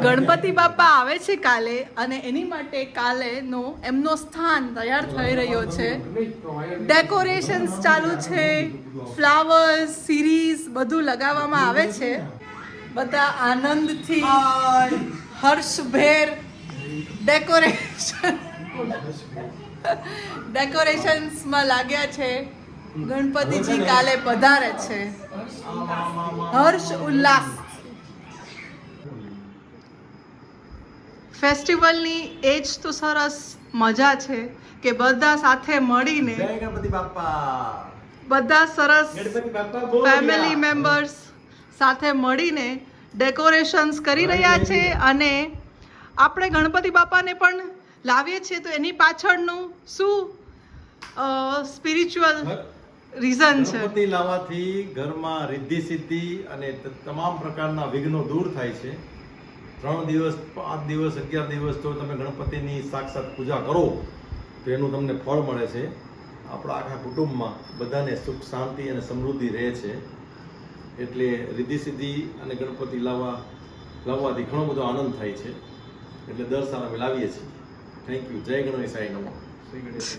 ગણપતિ બાપા આવે છે કાલે અને એની માટે કાલેનો એમનો સ્થાન તૈયાર થઈ રહ્યો છે. ડેકોરેશન્સ ચાલુ છે, ફ્લાવર્સ, સિરીઝ બધું લગાવવામાં આવે છે. બધા આનંદથી હર્ષભેર ડેકોરેશન્સમાં લાગ્યા છે. ગણપતિજી કાલે પધારે છે. હર્ષ ઉલ્લાસ. ફેસ્ટિવલની એ જ તો સરસ મજા છે કે બધા સાથે મળીને જય ગણપતિ બાપ્પા. બધા સરસ ગણપતિ બાપ્પા બોલ. ફેમિલી મેમ્બર્સ સાથે મળીને ડેકોરેશન્સ કરી રહ્યા છે. અને આપણે ગણપતિ બાપાને પણ લાવીએ છીએ તો એની પાછળનું શું સ્પિરિચ્યુઅલ રીઝન છે. ગણપતિ લાવવાથી ઘરમાં રિદ્ધિ સિદ્ધિ અને તમામ પ્રકારના વિઘ્નો દૂર થાય છે. 3 દિવસ 5 દિવસ 11 દિવસ તો તમે ગણપતિની સાક્ષાત પૂજા કરો તો એનું તમને ફળ મળે છે. આપણા આખા કુટુંબમાં બધાને સુખ શાંતિ અને સમૃદ્ધિ રહે છે. એટલે રિદ્ધિ સિદ્ધિ અને ગણપતિ લાવવાથી ઘણો બધો આનંદ થાય છે. એટલે દર સાલ અમે લાવીએ છીએ. Thank you. જય ગણેશાય નમઃ. શ્રી ગણેશ.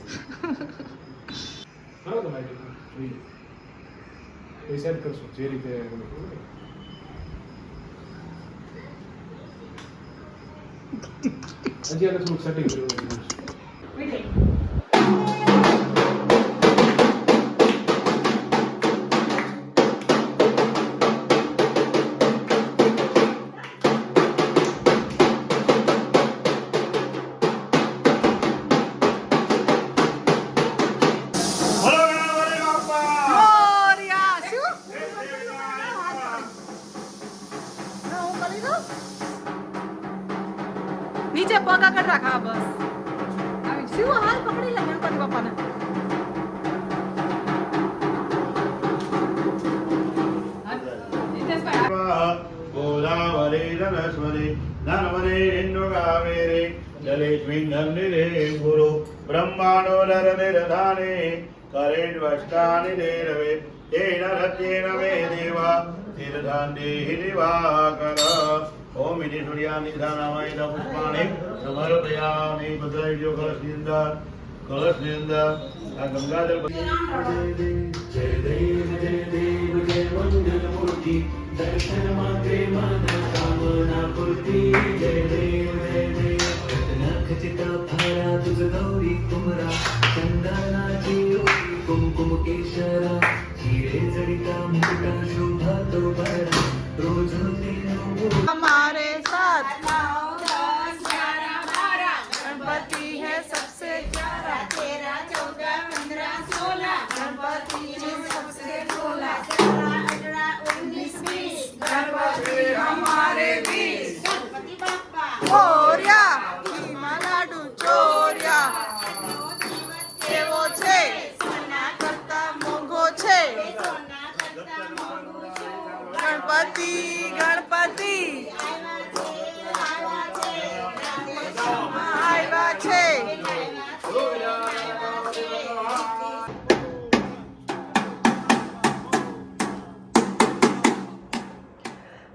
સેટ કરશું જે રીતે હજી આને થોડુંક સેટિંગ કરવું. નીચે પગ આગળ રાખ. હા બસ આવી શું હાલ પકડી લે ગણપતિ બાપાને. ગોદાવરી સરસ્વતી નર્મદે સિંધુ કાવેરી જલેસ્મિન સન્નિધે ગુરુ બ્રહ્માણો નરનિરધાને કરેણ્વષ્ટાનિ દેરવે તેન રત્યેન મે દેવા તીર્થાન દેહિ દિવાકર. ઓમ ઇતિ સૂર્યાનિ નિધાનાય પુષ્પાણિ સમર્પયામિ. ભદ્રાય કળશની અંદર આ ગંગાજળ. જય દેવ જય મંગલ મૂર્તિ દર્શન માત્રે મનોકામના પૂર્તિ. જય દેવ રત્ન ખચિત ભારા તુજ ગૌરી કુમરા ચંદનાચી રોટી કુમકુમ કેસરા હીરે જડિતા મુકુટા શોભા તો ભરા રોજ हमारे साथ 9, 10, 11, 12 गणपति है सबसे प्यारा. 13, 14, 15, 16 गणपति है सबसे भोला. 17, 18, 19, 20 गणपति हमारे 20. गणपति बाप्पा मोरया. ઘીમાં લાડુ ચોર્યા કેવો છે સોના કરતા મોંઘો છે. ગણપતિ ગણપતિ આવ્યા છે.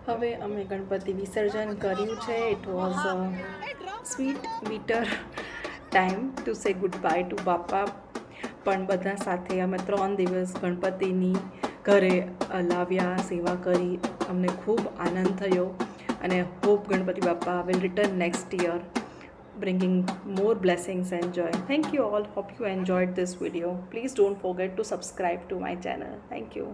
હવે અમે ગણપતિ વિસર્જન કર્યું છે. It was sweet bitter time to say goodbye to Bappa. પણ બધા સાથે અમે 3 દિવસ ગણપતિની ઘરે લાવ્યા, સેવા કરી. અમને ખૂબ આનંદ થયો અને હોપ ગણપતિ બાપા will return next year bringing more blessings and joy. Thank you all. Hope you enjoyed this video. Please don't forget to subscribe to my channel. Thank you.